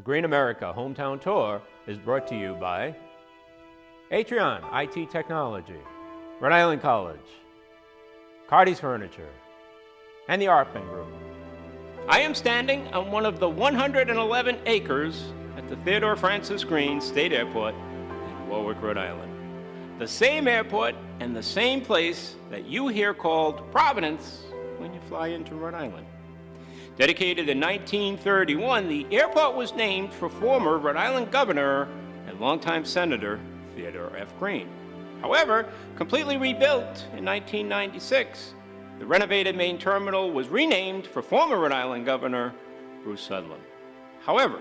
The Green America Hometown Tour is brought to you by Atrion IT Technology, Rhode Island College, Cardi's Furniture, and the Arpin Group. I am standing on one of the 111 acres at the Theodore Francis Green State Airport in Warwick, Rhode Island. The same airport and the same place that you hear called Providence when you fly into Rhode Island. Dedicated in 1931, the airport was named for former Rhode Island Governor and longtime Senator Theodore F. Green. However, completely rebuilt in 1996, the renovated main terminal was renamed for former Rhode Island Governor Bruce Sutherland. However,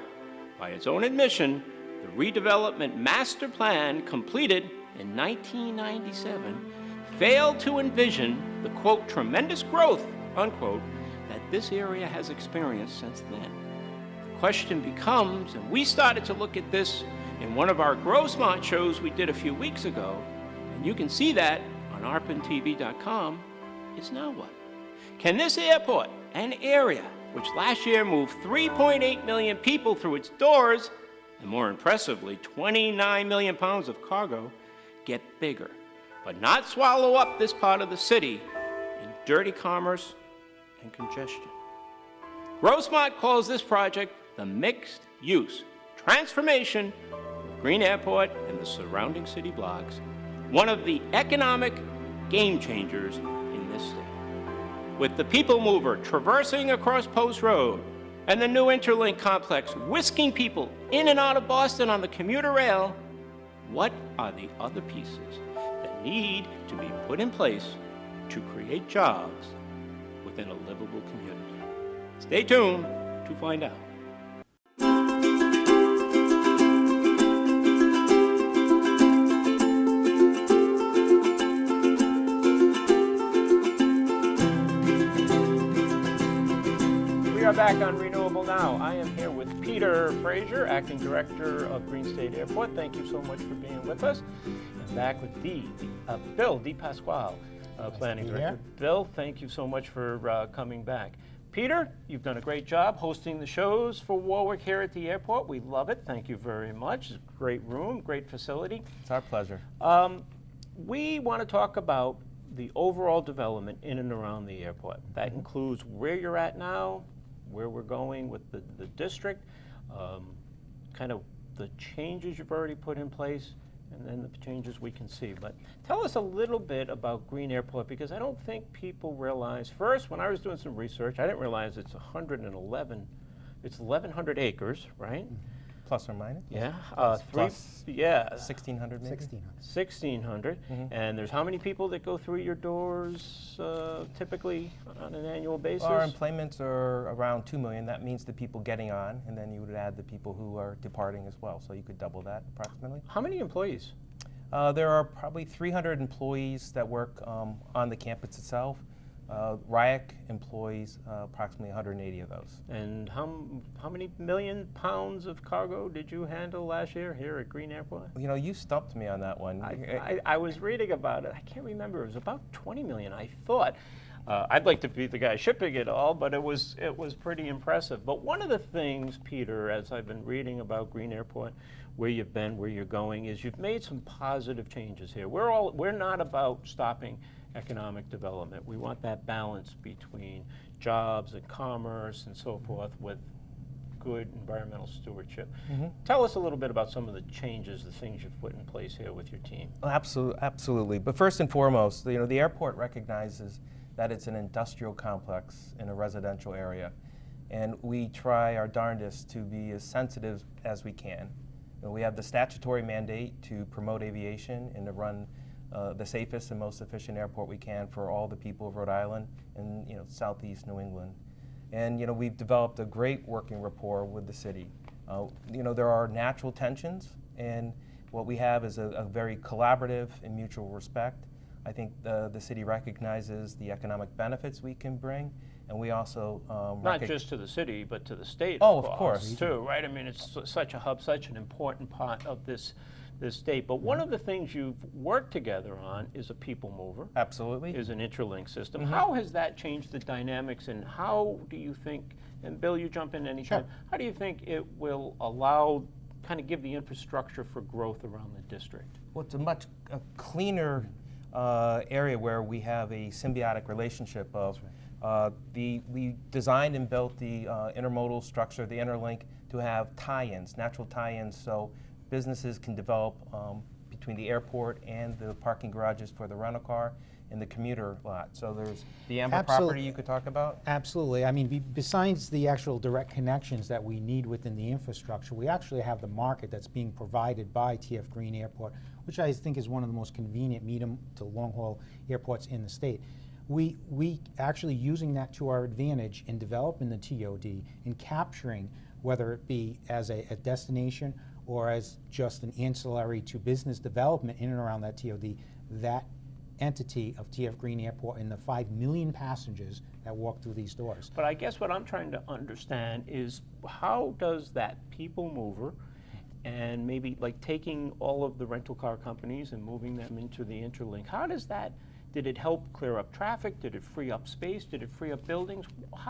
by its own admission, the redevelopment master plan completed in 1997 failed to envision the, quote, tremendous growth, unquote, that this area has experienced since then. The question becomes, and we started to look at this in one of our Grossmont shows we did a few weeks ago, and you can see that on arpintv.com, is now what? Can this airport, an area which last year moved 3.8 million people through its doors, and more impressively, 29 million pounds of cargo, get bigger, but not swallow up this part of the city in dirty commerce and congestion? Grossmont calls this project the mixed-use transformation of Green Airport and the surrounding city blocks, one of the economic game changers in this state. With the People Mover traversing across Post Road and the new Interlink complex whisking people in and out of Boston on the commuter rail, what are the other pieces that need to be put in place to create jobs within a livable community? Stay tuned to find out. We are back on Renewable Now. I am here with Peter Frazier, Acting Director of Green State Airport. Thank you so much for being with us. And back with Bill DePasquale, Planning Director. Bill, thank you so much for coming back. Peter, you've done a great job hosting the shows for Warwick here at the airport. We love it. Thank you very much. It's a great room, great facility. It's our pleasure. We want to talk about the overall development in and around the airport. That includes where you're at now, where we're going with the district, kind of the changes you've already put in place, and then the changes we can see. But tell us a little bit about Green Airport, because I don't think people realize, first, when I was doing some research, I didn't realize it's 1,100 acres, right? Plus or minus? Yeah. Plus 1,600 maybe? 1,600. And there's how many people that go through your doors typically on an annual basis? Our employments are around 2 million. That means the people getting on, and then you would add the people who are departing as well. So you could double that approximately. How many employees? There are probably 300 employees that work on the campus itself. RIAC employs approximately 180 of those. And how many million pounds of cargo did you handle last year here at Green Airport? You know, you stumped me on that one. I was reading about it. I can't remember. It was about 20 million, I thought. I'd like to be the guy shipping it all, but it was pretty impressive. But one of the things, Peter, as I've been reading about Green Airport, where you've been, where you're going, is you've made some positive changes here. We're not about stopping economic development. We want that balance between jobs and commerce and so forth with good environmental stewardship. Tell us a little bit about some of the changes, the things you've put in place here with your team. Absolutely. But first and foremost, you know, the airport recognizes that it's an industrial complex in a residential area, and we try our darndest to be as sensitive as we can. You know, we have the statutory mandate to promote aviation and to run the safest and most efficient airport we can for all the people of Rhode Island and, you know, Southeast New England. And, you know, we've developed a great working rapport with the city. You know, there are natural tensions, and what we have is a very collaborative and mutual respect. I think the city recognizes the economic benefits we can bring, and we also not just to the city, but to the state. Oh, of course, too, right? I mean, it's such a hub, such an important part of this state. But one of the things you've worked together on is a people mover. Absolutely. Is an Interlink system. How has that changed the dynamics, and how do you think and Bill, you jump in anytime. Sure. How do you think it will allow, kind of give the infrastructure for growth around the district? Well, it's a much cleaner area where we have a symbiotic relationship of we designed and built the intermodal structure, the interlink, to have tie-ins, natural tie-ins, so businesses can develop between the airport and the parking garages for the rental car and the commuter lot. So there's the Amber property you could talk about? Absolutely. I mean, besides the actual direct connections that we need within the infrastructure, we actually have the market that's being provided by TF Green Airport, which I think is one of the most convenient medium to long-haul airports in the state. We actually using that to our advantage in developing the TOD and capturing, whether it be as a destination or as just an ancillary to business development in and around that TOD, that entity of TF Green Airport and the 5 million passengers that walk through these doors. But I guess what I'm trying to understand is how does that people mover and maybe like taking all of the rental car companies and moving them into the interlink, how does that, did it help clear up traffic? Did it free up space? Did it free up buildings?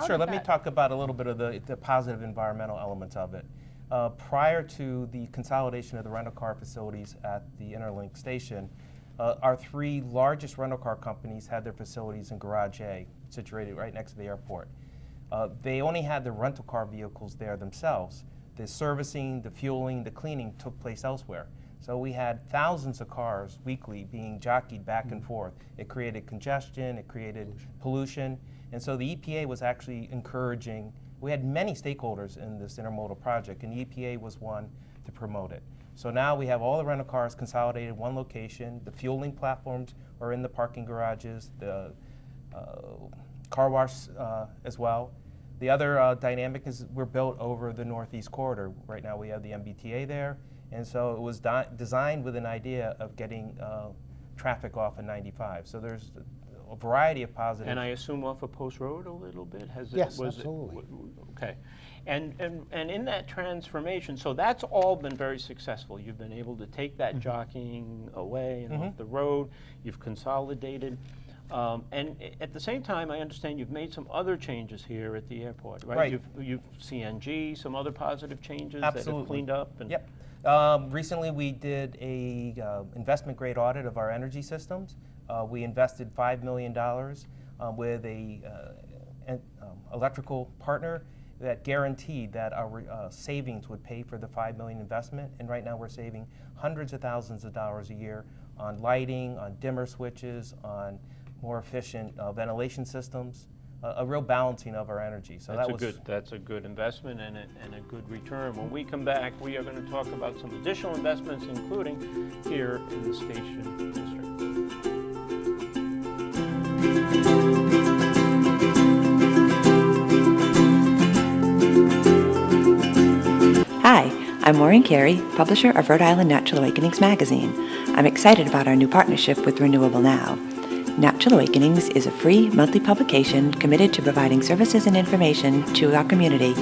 Sure, let me talk about a little bit of the positive environmental elements of it. Prior to the consolidation of the rental car facilities at the interlink station, our 3 largest rental car companies had their facilities in Garage A, situated right next to the airport. They only had the rental car vehicles there themselves. The servicing, the fueling, the cleaning took place elsewhere. So we had thousands of cars weekly being jockeyed back and forth. It created congestion, it created pollution, and so the EPA was actually encouraging, we had many stakeholders in this intermodal project, and the EPA was one to promote it. So now we have all the rental cars consolidated in one location. The fueling platforms are in the parking garages, the car wash as well. The other dynamic is we're built over the Northeast Corridor. Right now we have the MBTA there, and so it was designed with an idea of getting traffic off of 95. So there's a variety of positives. And I assume off of Post Road a little bit? Yes, absolutely. Okay. And in that transformation, so that's all been very successful. You've been able to take that jockeying away and off the road. You've consolidated. And at the same time, I understand you've made some other changes here at the airport, right? Right. You've CNG, some other positive changes Absolutely. that have cleaned up. And Yep. Recently we did a investment grade audit of our energy systems. We invested $5 million with an electrical partner that guaranteed that our savings would pay for the $5 million investment. And right now we're saving hundreds of thousands of dollars a year on lighting, on dimmer switches, on more efficient ventilation systems, a real balancing of our energy. So that's a good investment and a good return. When we come back, we are going to talk about some additional investments, including here in the Station District. Hi, I'm Maureen Carey, publisher of Rhode Island Natural Awakenings magazine. I'm excited about our new partnership with ReNewable Now. Natural Awakenings is a free monthly publication committed to providing services and information to our community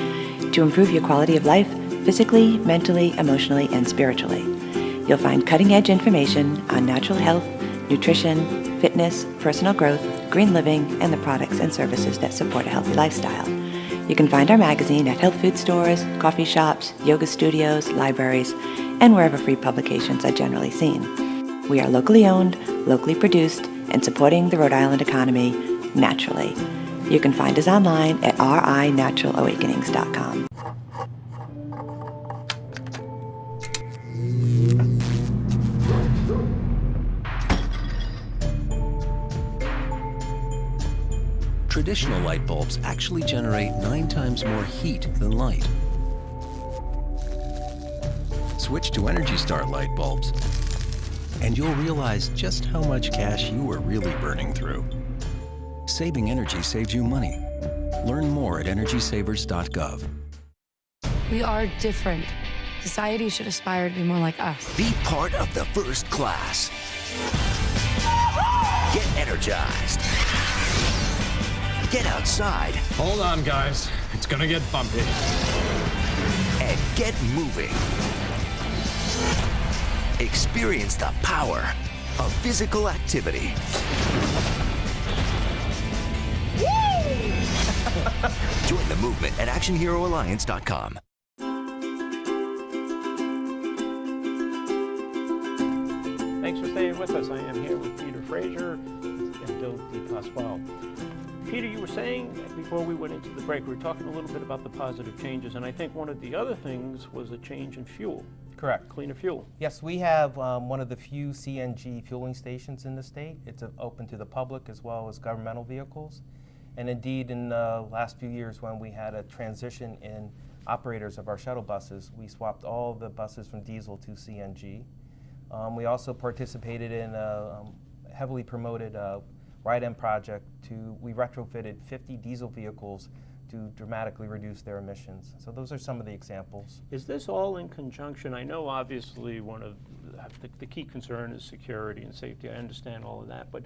to improve your quality of life physically, mentally, emotionally, and spiritually. You'll find cutting-edge information on natural health, nutrition, fitness, personal growth, green living, and the products and services that support a healthy lifestyle. You can find our magazine at health food stores, coffee shops, yoga studios, libraries, and wherever free publications are generally seen. We are locally owned, locally produced, and supporting the Rhode Island economy naturally. You can find us online at rinaturalawakenings.com. Traditional light bulbs actually generate 9 times more heat than light. Switch to Energy Star light bulbs, and you'll realize just how much cash you are really burning through. Saving energy saves you money. Learn more at energysavers.gov. We are different. Society should aspire to be more like us. Be part of the first class. Get energized. Get outside. Hold on, guys. It's gonna get bumpy. And get moving. Experience the power of physical activity. Woo! Join the movement at actionheroalliance.com. Thanks for staying with us. I am here with Peter Fraser and Bill DePasquale. Peter, you were saying before we went into the break, we were talking a little bit about the positive changes, and I think one of the other things was a change in fuel. Correct. Cleaner fuel. Yes, we have one of the few CNG fueling stations in the state. It's open to the public as well as governmental vehicles. And indeed, in the last few years when we had a transition in operators of our shuttle buses, we swapped all the buses from diesel to CNG. We also participated in a heavily promoted ReNewable project. We retrofitted 50 diesel vehicles to dramatically reduce their emissions. So those are some of the examples. Is this all in conjunction? I know obviously one of the key concern is security and safety. I understand all of that, but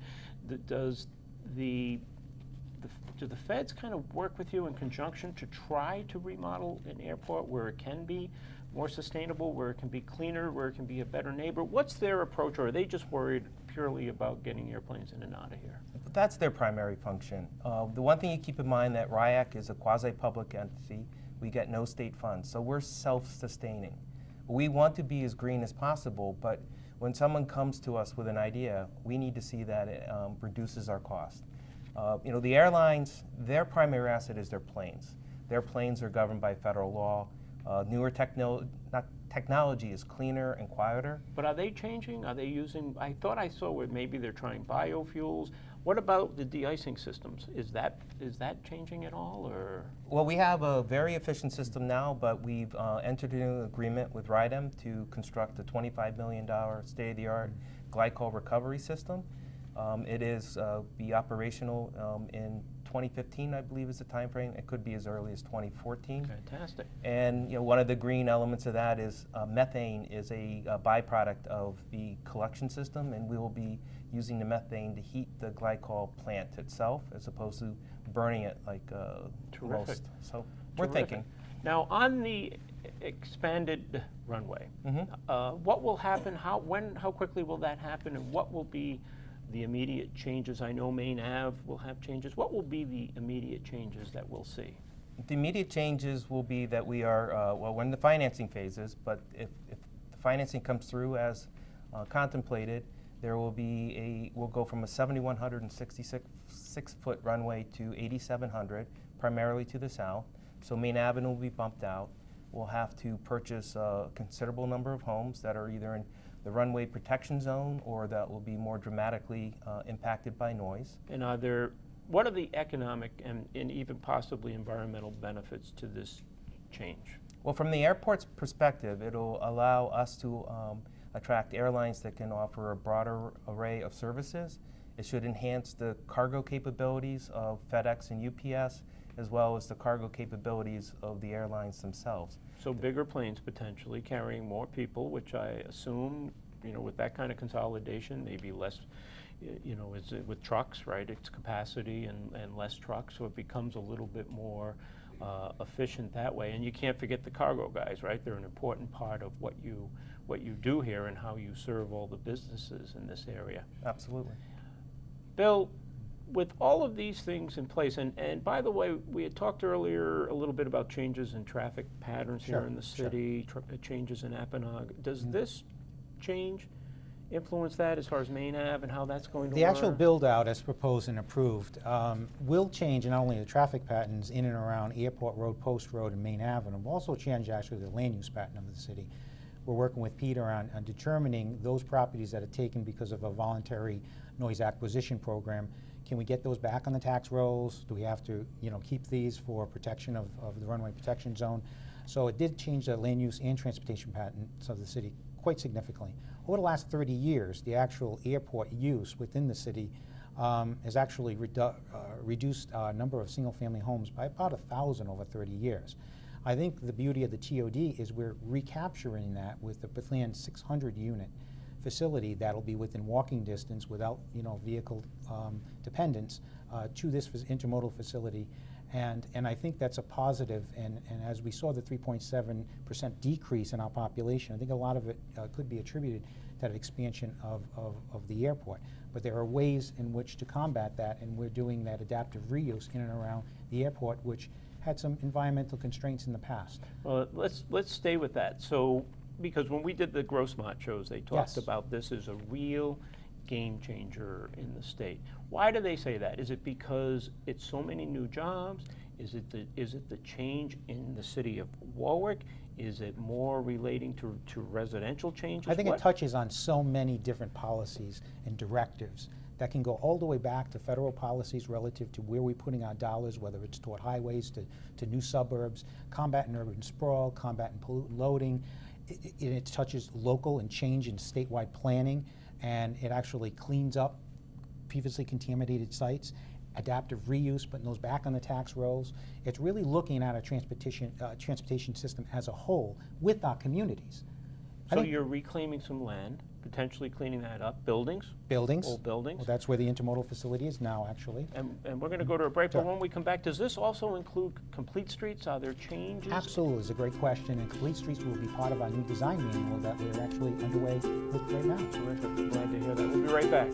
do the feds kind of work with you in conjunction to try to remodel an airport where it can be more sustainable, where it can be cleaner, where it can be a better neighbor? What's their approach, or are they just worried purely about getting airplanes in and out of here? That's their primary function. The one thing you keep in mind that RIAC is a quasi-public entity. We get no state funds, so we're self-sustaining. We want to be as green as possible, but when someone comes to us with an idea, we need to see that it reduces our cost. You know, the airlines, their primary asset is their planes. Their planes are governed by federal law. Newer technology is cleaner and quieter. But are they changing? Are they using, I thought I saw where maybe they're trying biofuels. What about the de-icing systems? Is that changing at all, or? Well, we have a very efficient system now, but we've entered into an agreement with ReNewable to construct a $25 million state-of-the-art glycol recovery system. It is be operational in 2015, I believe, is the time frame. It could be as early as 2014. Fantastic. And you know, one of the green elements of that is methane is a byproduct of the collection system, and we will be using the methane to heat the glycol plant itself, as opposed to burning it like most. So we're thinking. Now, on the expanded runway, what will happen? How quickly will that happen, and what will be the immediate changes? I know Main Ave will have changes. What will be the immediate changes that we'll see? The immediate changes will be that we are, well, we're in the financing phases, but if the financing comes through as contemplated, there will be we'll go from a 7,166-foot runway to 8,700, primarily to the south. So Main Avenue will be bumped out. We'll have to purchase a considerable number of homes that are either in the runway protection zone or that will be more dramatically impacted by noise. And what are the economic and even possibly environmental benefits to this change? Well, from the airport's perspective, it'll allow us to attract airlines that can offer a broader array of services. It should enhance the cargo capabilities of FedEx and UPS, as well as the cargo capabilities of the airlines themselves. So bigger planes potentially carrying more people, which I assume, you know, with that kind of consolidation, maybe less, you know, with trucks, right? It's capacity and less trucks, so it becomes a little bit more efficient that way. And you can't forget the cargo guys, right? They're an important part of what you do here and how you serve all the businesses in this area. Absolutely. Bill, with all of these things in place, and by the way, we had talked earlier a little bit about changes in traffic patterns here in the city, changes in Apponaug. Does this change influence that as far as Main Ave and how that's going to work? The actual build-out as proposed and approved will change not only the traffic patterns in and around Airport Road, Post Road, and Main Avenue, will also change actually the land use pattern of the city. We're working with Peter on determining those properties that are taken because of a voluntary noise acquisition program. Can we get those back on the tax rolls? Do we have to, you know, keep these for protection of the runway protection zone? So it did change the land use and transportation patterns of the city quite significantly. Over the last 30 years, the actual airport use within the city has actually reduced number of single-family homes by about 1,000 over 30 years. I think the beauty of the TOD is we're recapturing that with the planned 600-unit facility that'll be within walking distance without, you know, vehicle dependence to this intermodal facility And I think that's a positive, and as we saw the 3.7% decrease in our population, I think a lot of it could be attributed to that expansion of the airport. But there are ways in which to combat that, and we're doing that adaptive reuse in and around the airport, which had some environmental constraints in the past. Well, let's stay with that. So, because when we did the Grossmont shows, they talked Yes. about this as a real game changer in the state. Why do they say that? Is it because it's so many new jobs? Is it the change in the city of Warwick? Is it more relating to residential changes? I think it touches on so many different policies and directives that can go all the way back to federal policies relative to where we're putting our dollars, whether it's toward highways, to new suburbs, combating urban sprawl, combating pollutant loading. It touches local and change in statewide planning, and it actually cleans up previously contaminated sites, adaptive reuse, putting those back on the tax rolls. It's really looking at our transportation system as a whole with our communities. So you're reclaiming some land, potentially cleaning that up, buildings? Buildings. Old buildings? Well, that's where the intermodal facility is now, actually. And we're going to go to a break, but when we come back, does this also include complete streets? Are there changes? Absolutely, it's a great question, and complete streets will be part of our new design manual that we're actually underway with right now. Terrific, glad to hear that. We'll be right back.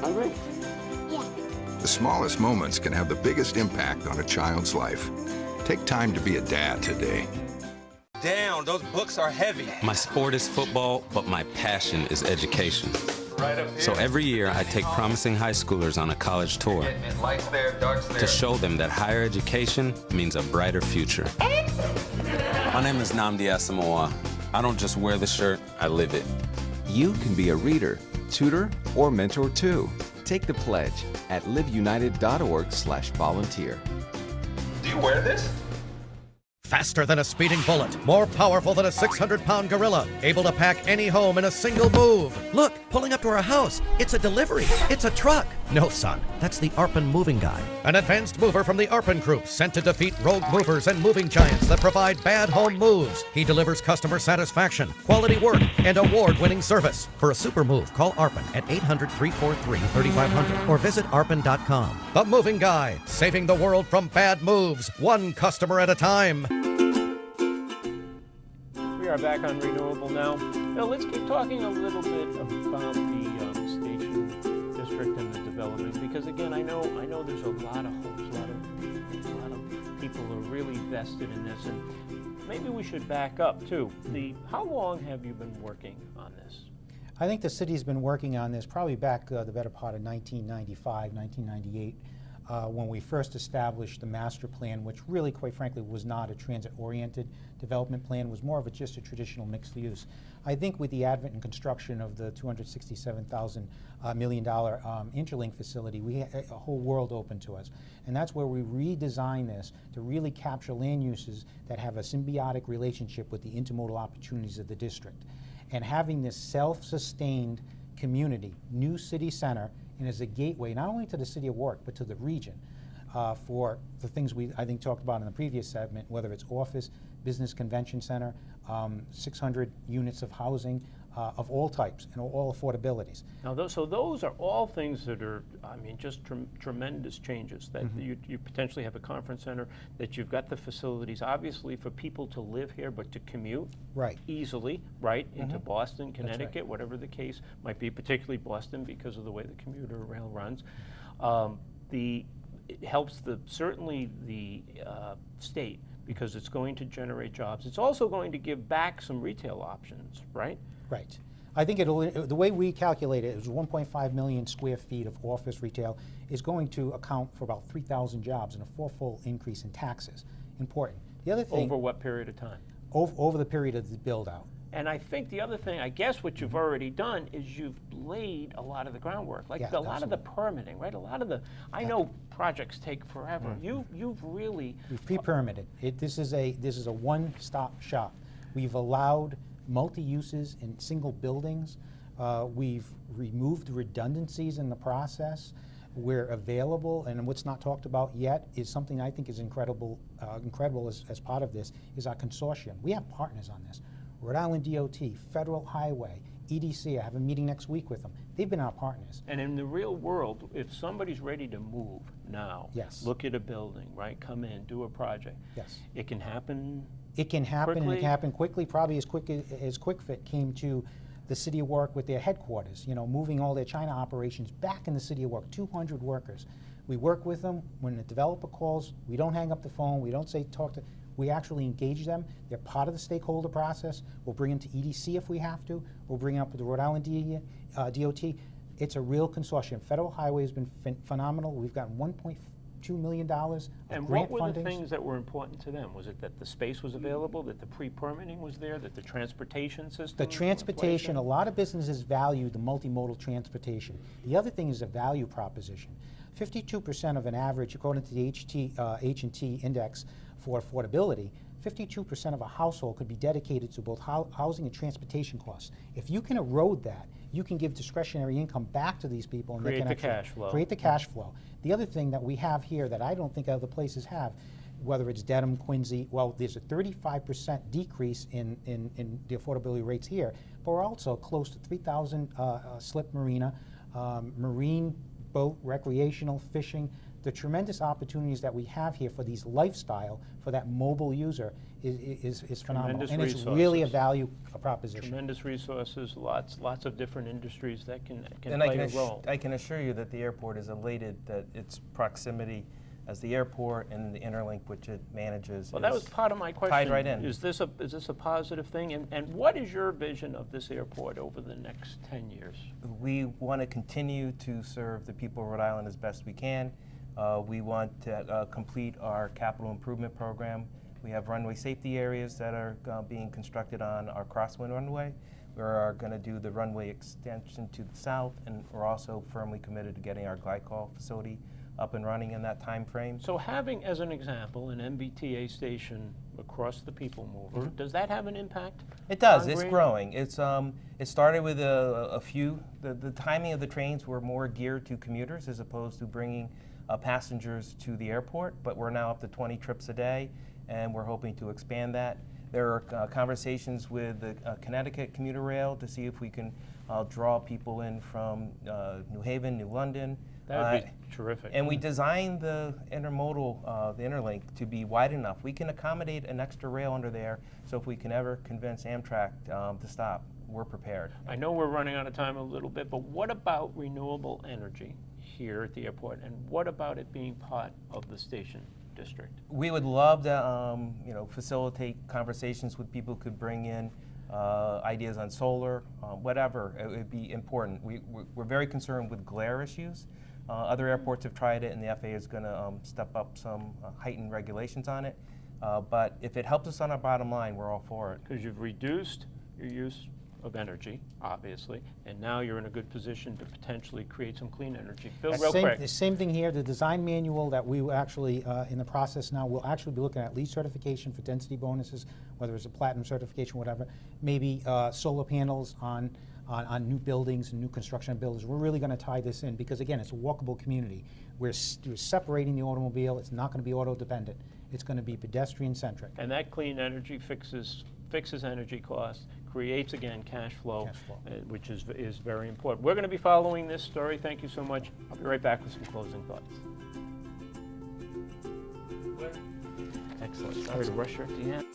Hungry? The smallest moments can have the biggest impact on a child's life. Take time to be a dad today. Damn, those books are heavy. My sport is football, but my passion is education. Right up here. So every year I take promising high schoolers on a college tour Lights there, darts there. to show them that higher education means a brighter future. My name is Nnamdi Asamoah. I don't just wear the shirt, I live it. You can be a reader, tutor, or mentor too. Take the pledge at liveunited.org/volunteer. Do you wear this? Faster than a speeding bullet, more powerful than a 600-pound gorilla, able to pack any home in a single move. Look, pulling up to our house. It's a delivery. It's a truck. No, son, that's the Arpin Moving Guy. An advanced mover from the Arpin Group, sent to defeat rogue movers and moving giants that provide bad home moves. He delivers customer satisfaction, quality work, and award-winning service. For a super move, call Arpin at 800-343-3500 or visit arpin.com. The Moving Guy, saving the world from bad moves, one customer at a time. We are back on ReNewable now. Now let's keep talking a little bit about the station district and the development, because again, I know there's a lot of hopes, a lot of people are really vested in this, and maybe we should back up too. How long have you been working on this? I think the city's been working on this probably back the better part of 1995, 1998. When we first established the master plan, which really, quite frankly, was not a transit-oriented development plan, was more of just a traditional mixed use. I think with the advent and construction of the $267 million Interlink facility, we had a whole world open to us. And that's where we redesigned this to really capture land uses that have a symbiotic relationship with the intermodal opportunities of the district. And having this self-sustained community, new city center, and as a gateway not only to the city of Warwick but to the region for the things we, I think, talked about in the previous segment, whether it's office, business convention center, 600 units of housing of all types and all affordabilities. Now, those are all things that are, I mean, just tremendous changes. That you potentially have a conference center, that you've got the facilities, obviously, for people to live here, but to commute easily, into Boston, Connecticut, whatever the case might be, particularly Boston because of the way the commuter rail runs. It helps certainly the state because it's going to generate jobs. It's also going to give back some retail options, right? Right. I think the way we calculate it is 1.5 million square feet of office retail is going to account for about 3,000 jobs and a fourfold increase in taxes. Important. The other thing. Over what period of time? Over the period of the build out. And I think the other thing, I guess what you've already done is you've laid a lot of the groundwork, like a lot of the permitting, right? A lot of the, I know projects take forever. You've really... We've pre-permitted. This is a one-stop shop. We've allowed multi-uses in single buildings. We've removed redundancies in the process. We're available, and what's not talked about yet is something I think is incredible as part of this, is our consortium. We have partners on this. Rhode Island DOT, Federal Highway, EDC, I have a meeting next week with them. They've been our partners. And in the real world, if somebody's ready to move now, look at a building, right, come in, do a project, it can happen It can happen, quickly? and it can happen quickly, probably as quick as QuickFit came to the City of Warwick with their headquarters, you know, moving all their China operations back in the City of Warwick, 200 workers. We work with them. When the developer calls, we don't hang up the phone, we don't say talk to, we actually engage them. They're part of the stakeholder process. We'll bring them to EDC if we have to. We'll bring them up with the Rhode Island DOT. It's a real consortium. Federal Highway has been phenomenal. We've gotten $1.2 million of And grant what were fundings. the things that were important to them? Was it that the space was available, that the pre-permitting was there, that the transportation system? The transportation, a lot of businesses value the multimodal transportation. The other thing is a value proposition. 52% of an average, according to the H&T index for affordability, 52% of a household could be dedicated to both housing and transportation costs. If you can erode that, you can give discretionary income back to these people, and Create they can the actually cash flow. create the cash flow. The other thing that we have here that I don't think other places have, whether it's Dedham, Quincy, well, there's a 35% decrease in the affordability rates here, but we're also close to 3,000 slip marina, marine boat, recreational, fishing. The tremendous opportunities that we have here for these lifestyle, for that mobile user is phenomenal. Tremendous and resources. It's really a value proposition. Tremendous resources, lots of different industries that can And play a role. I can assure you that the airport is elated that its proximity as the airport and the interlink which it manages. Well, that was part of my question. Tied right in. Is this a positive thing? And what is your vision of this airport over the next 10 years? We want to continue to serve the people of Rhode Island as best we can. We want to complete our capital improvement program. We have runway safety areas that are being constructed on our crosswind runway. We are going to do the runway extension to the south, and we're also firmly committed to getting our glycol facility up and running in that time frame. So having, as an example, an MBTA station across the People Mover, does that have an impact? It does. on It's green? growing. It started with a few. The timing of the trains were more geared to commuters as opposed to bringing passengers to the airport, but we're now up to 20 trips a day, and we're hoping to expand that. There are conversations with the Connecticut commuter rail to see if we can draw people in from New Haven, New London. That would be terrific. And we designed the intermodal, the interlink, to be wide enough. We can accommodate an extra rail under there, so if we can ever convince Amtrak to stop, we're prepared. I know we're running out of time a little bit, but what about renewable energy here at the airport, and what about it being part of the station district? We would love to facilitate conversations with people who could bring in ideas on solar, whatever. It would be important. We're very concerned with glare issues. Other airports have tried it, and the FAA is going to step up some heightened regulations on it. But if it helps us on our bottom line, we're all for it. Because you've reduced your use of energy, obviously, and now you're in a good position to potentially create some clean energy. Bill, real quick. The same thing here. The design manual that we will actually, in the process now, we'll actually be looking at LEED certification for density bonuses, whether it's a platinum certification, whatever, maybe solar panels on new buildings and new construction of buildings. We're really going to tie this in because, again, it's a walkable community. We're separating the automobile. It's not going to be auto-dependent. It's going to be pedestrian-centric. And that clean energy fixes energy costs, creates, again, cash flow. Which is very important. We're going to be following this story. Thank you so much. I'll be right back with some closing thoughts. Excellent. Sorry to rush you at the end.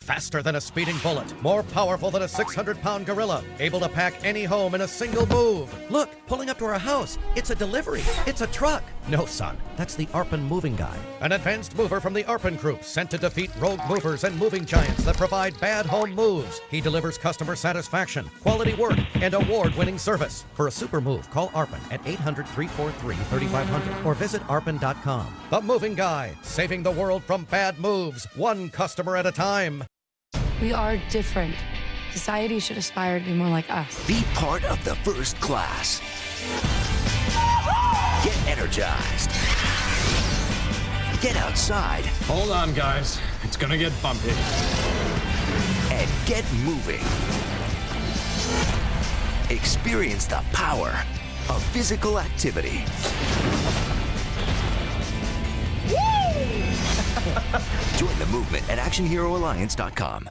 Faster than a speeding bullet, more powerful than a 600-pound gorilla, able to pack any home in a single move. Look, pulling up to our house. It's a delivery. It's a truck. No, son, that's the Arpin moving guy. An advanced mover from the Arpin Group sent to defeat rogue movers and moving giants that provide bad home moves. He delivers customer satisfaction, quality work, and award-winning service. For a super move, call Arpin at 800-343-3500 or visit arpin.com. The moving guy, saving the world from bad moves, one customer at a time. We are different. Society should aspire to be more like us. Be part of the first class. Get energized. Get outside. Hold on, guys. It's gonna get bumpy. And get moving. Experience the power of physical activity. Join the movement at ActionHeroAlliance.com.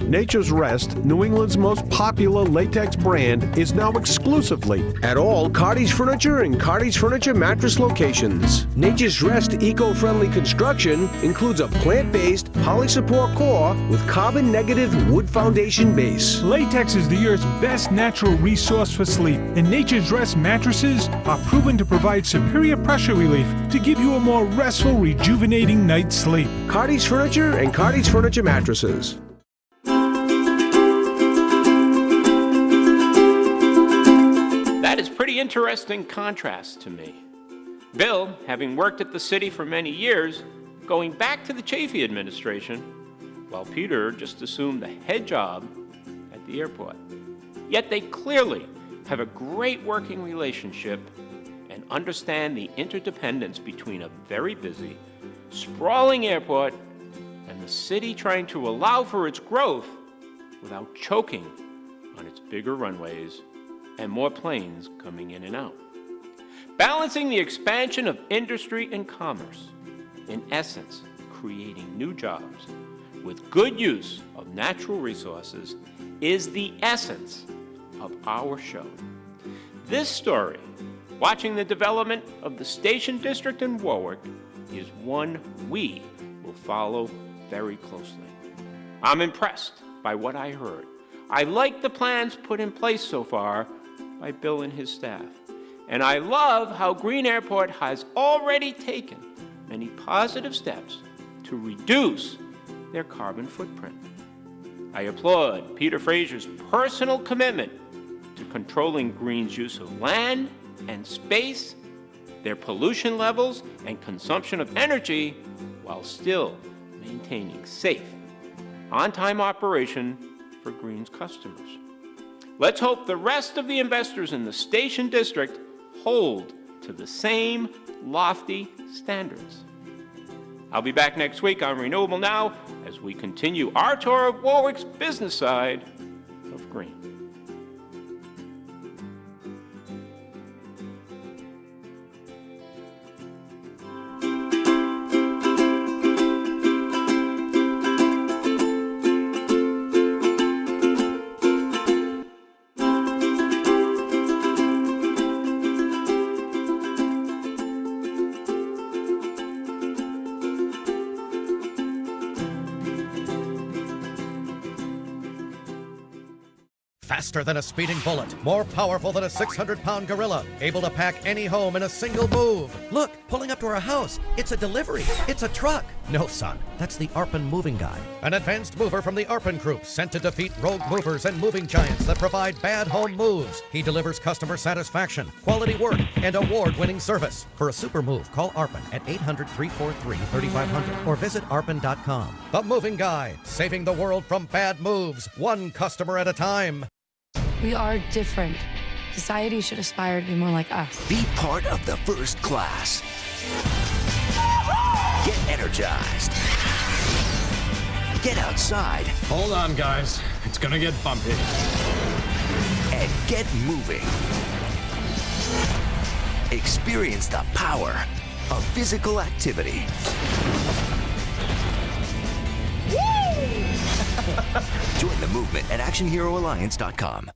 Nature's Rest, New England's most popular latex brand, is now exclusively at all Carty's Furniture and Carty's Furniture mattress locations. Nature's Rest eco-friendly construction includes a plant-based polysupport core with carbon-negative wood foundation base. Latex is the Earth's best natural resource for sleep, and Nature's Rest mattresses are proven to provide superior pressure relief to give you a more restful, rejuvenating night's sleep. Carty's Furniture and Carty's Furniture mattresses. That is pretty interesting contrast to me. Bill, having worked at the city for many years, going back to the Chafee administration, while Peter just assumed the head job at the airport. Yet they clearly have a great working relationship and understand the interdependence between a very busy, sprawling airport and the city trying to allow for its growth without choking on its bigger runways and more planes coming in and out. Balancing the expansion of industry and commerce, in essence, creating new jobs with good use of natural resources, is the essence of our show. This story, watching the development of the Station District in Warwick, is one we will follow very closely. I'm impressed by what I heard. I like the plans put in place so far by Bill and his staff. And I love how Green Airport has already taken many positive steps to reduce their carbon footprint. I applaud Peter Frazier's personal commitment to controlling Green's use of land and space, their pollution levels and consumption of energy, while still maintaining safe, on-time operation for Green's customers. Let's hope the rest of the investors in the Station District hold to the same lofty standards. I'll be back next week on ReNewable Now as we continue our tour of Warwick's business side of green. Faster than a speeding bullet, more powerful than a 600-pound gorilla, able to pack any home in a single move. Look, pulling up to our house. It's a delivery. It's a truck. No, son, that's the Arpin moving guy. An advanced mover from the Arpin Group sent to defeat rogue movers and moving giants that provide bad home moves. He delivers customer satisfaction, quality work, and award-winning service. For a super move, call Arpin at 800-343-3500 or visit arpin.com. The moving guy, saving the world from bad moves, one customer at a time. We are different. Society should aspire to be more like us. Be part of the first class. Get energized. Get outside. Hold on, guys. It's gonna get bumpy. And get moving. Experience the power of physical activity. Join the movement at ActionHeroAlliance.com.